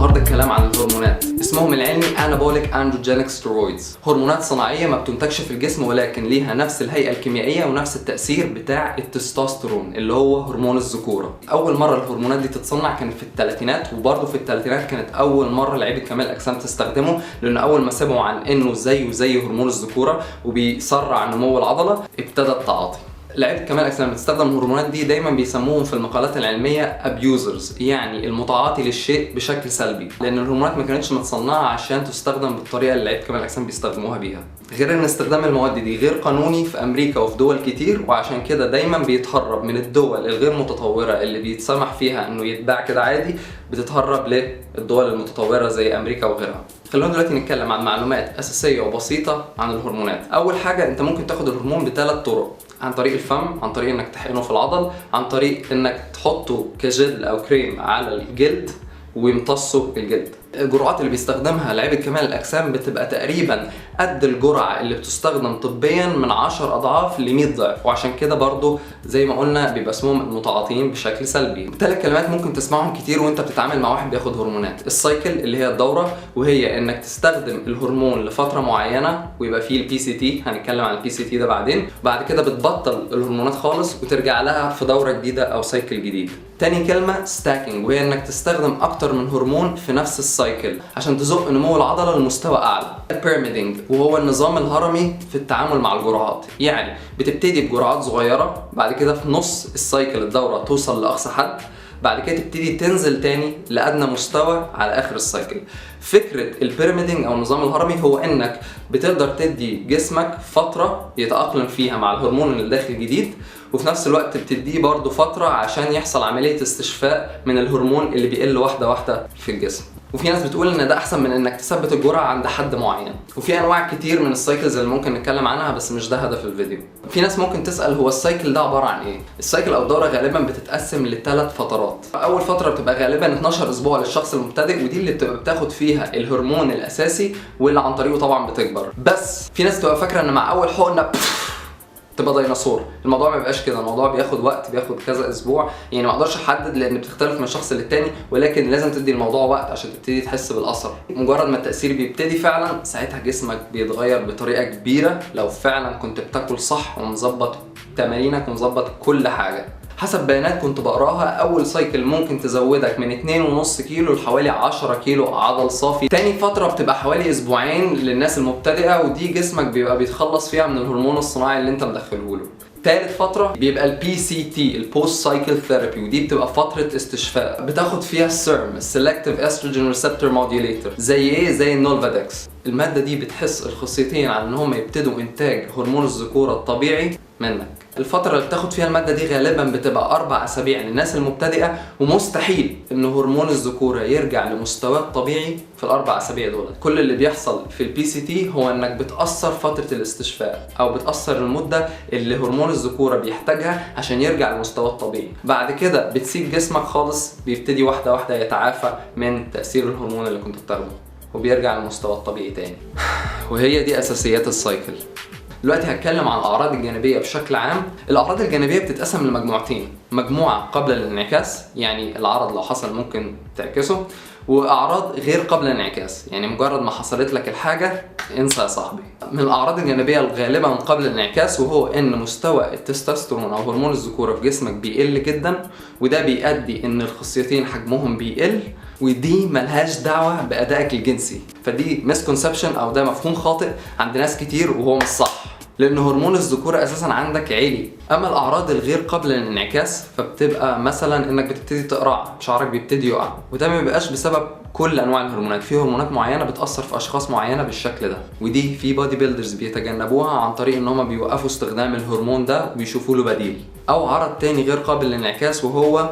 النهارده الكلام عن الهرمونات. اسمهم العلمي Anabolic Androgenic Steroids. هرمونات صناعيه ما بتنتجش في الجسم ولكن ليها نفس الهيئه الكيميائيه ونفس التاثير بتاع التستوستيرون اللي هو هرمون الذكوره. اول مره الهرمونات دي تتصنع كانت في الثلاثينات، وبرضه في الثلاثينات كانت اول مره لعيبه كمال الاجسام تستخدمه، لان اول ما سمعوا عن انه زي هرمون الذكوره وبيسرع نمو العضله ابتدى التعاطي. لعيبه كمال الاجسام اللي بتستخدم الهرمونات دي دايما بيسموهم في المقالات العلميه ابيوزرز، يعني المتعاطي للشيء بشكل سلبي، لان الهرمونات ما كانتش متصنعه عشان تستخدم بالطريقه اللي لعيبه كمال الاجسام بيستخدموها بيها. غير ان استخدام المواد دي غير قانوني في امريكا وفي دول كتير، وعشان كده دايما بيتهرب من الدول الغير متطوره اللي بيتسمح فيها انه يتباع كده عادي، بتتهرب للدول المتطوره زي امريكا وغيرها. خلونا دلوقتي نتكلم عن معلومات اساسيه وبسيطه عن الهرمونات. اول حاجه، انت ممكن تاخد الهرمون بثلاث طرق: عن طريق الفم، عن طريق انك تحقنه في العضل، عن طريق انك تحطه كجل او كريم على الجلد ويمتصوا الجلد. الجرعات اللي بيستخدمها لعيبه كمال الاجسام بتبقى تقريبا قد الجرعه اللي بتستخدم طبيا من 10 اضعاف ل 100 ضعف، وعشان كده برضو زي ما قلنا بيبقى اسمهم المتعاطيين بشكل سلبي. ثلاث كلمات ممكن تسمعهم كتير وانت بتتعامل مع واحد بياخد هرمونات: السايكل اللي هي الدوره، وهي انك تستخدم الهرمون لفتره معينه ويبقى فيه البي سي تي، هنتكلم عن البي سي تي ده بعدين. بعد كده بتبطل الهرمونات خالص وترجع لها في دوره جديده او سايكل جديد. تاني كلمه ستاكينج، وهي انك تستخدم اكتر من هرمون في نفس السايكل عشان تزق نمو العضله لمستوى اعلى. البيراميدينج، وهو النظام الهرمي في التعامل مع الجرعات، يعني بتبتدي بجرعات صغيره، بعد كده في نص السايكل الدوره توصل لاقصى حد، بعد كده تبتدي تنزل تاني لأدنى مستوى على آخر السايكل. فكرة البيراميدينج أو النظام الهرمي هو إنك بتقدر تدي جسمك فترة يتأقلم فيها مع الهرمون اللي داخل الجديد، وفي نفس الوقت بتديه برضه فترة عشان يحصل عملية استشفاء من الهرمون اللي بيقل واحدة واحدة في الجسم. وفي ناس بتقول ان ده احسن من انك تثبت الجرعه عند حد معين. وفي انواع كتير من السايكلز اللي ممكن نتكلم عنها، بس مش ده هدف الفيديو. في ناس ممكن تسال هو السايكل ده عباره عن ايه؟ السايكل او الدوره غالبا بتتقسم لثلاث فترات. اول فتره بتبقى غالبا 12 اسبوع للشخص المبتدئ، ودي اللي بتبقى بتاخد فيها الهرمون الاساسي واللي عن طريقه طبعا بتكبر. بس في ناس بتبقى فاكره ان مع اول حقنه تبقى ديناصور. الموضوع ما بيبقاش كده، الموضوع بياخد وقت، بياخد كذا اسبوع، يعني ما اقدرش احدد لان بتختلف من شخص للتاني، ولكن لازم تدي الموضوع وقت عشان تبتدي تحس بالاثر. مجرد ما التاثير بيبتدي فعلا ساعتها جسمك بيتغير بطريقه كبيره لو فعلا كنت بتاكل صح ومظبط تمارينك ومظبط كل حاجه. حسب بيانات كنت بقراها، اول سايكل ممكن تزودك من 2.5 كيلو لحوالي 10 كيلو عضل صافي. تاني فتره بتبقى حوالي اسبوعين للناس المبتدئه، ودي جسمك بيبقى بيتخلص فيها من الهرمون الصناعي اللي انت مدخله له. تالت فترة بيبقى البي سي تي، البوست سايكل ثيرابي، ودي بتبقى فترة استشفاء بتاخد فيها السيرم، السلكتيف استروجين ريسبتور موديوليتور. زي ايه؟ زي النولفادكس. المادة دي بتحس الخصيتين على ان هم يبتدوا انتاج هرمون الذكورة الطبيعي منك. الفترة اللي بتاخد فيها المادة دي غالبا بتبقى 4 أسابيع للناس المبتدئة، ومستحيل ان هرمون الذكورة يرجع لمستواه الطبيعي في ال4 أسابيع دول. كل اللي بيحصل في البي سي تي هو انك بتأثر فترة الاستشفاء او بتأثر المدة اللي هرمون الذكورة بيحتاجها عشان يرجع لمستواه الطبيعي. بعد كده بتسيب جسمك خالص، بيبتدي واحدة واحدة يتعافى من تأثير الهرمون اللي كنت بتاخده وبيرجع لمستواه الطبيعي تاني. وهي دي أساسيات السايكل. دلوقتي هتكلم عن الأعراض الجانبية بشكل عام. الأعراض الجانبية بتتقسم لمجموعتين: مجموعة قبل الانعكاس، يعني العرض لو حصل ممكن تعكسه، وأعراض غير قبل الانعكاس، يعني مجرد ما حصلت لك الحاجة انسى يا صاحبي. من الأعراض الجانبية الغالبة من قبل الانعكاس وهو إن مستوى التستوستيرون أو هرمون الذكورة في جسمك بيقل جدا، وده بيؤدي إن الخصيتين حجمهم بيقل، ودي ملهاش دعوة بأدائك الجنسي. فدي مسكونسبشن أو ده مفهوم خاطئ عند ناس كتير وهو مش صح، لأن هرمون الذكورة أساسا عندك عالي. أما الأعراض الغير قبل الانعكاس فبتبقى مثلا إنك بتبتدي تقرع، شعرك بيبتدي يقع، وده ما بيبقاش بسبب كل أنواع الهرمونات. في هرمونات معينة بتأثر في أشخاص معينة بالشكل ده، ودي في بودي بيلدرز بيتجنبوها عن طريق إن هما بيوقفوا استخدام الهرمون ده وبيشوفوا له بديل. أو عرض تاني غير قابل للانعكاس وهو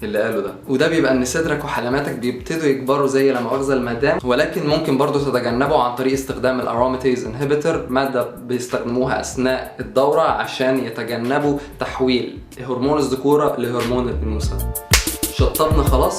اللي قاله ده، وده بيبقى ان صدرك وحلماتك بيبتدوا يكبروا زي لا مؤاخذه المدام، ولكن ممكن برضو تتجنبه عن طريق استخدام الاروماتيز انهبيتور، ماده بيستخدموها اثناء الدوره عشان يتجنبوا تحويل هرمون الذكوره لهرمون الانوثه. شطبنا خلاص.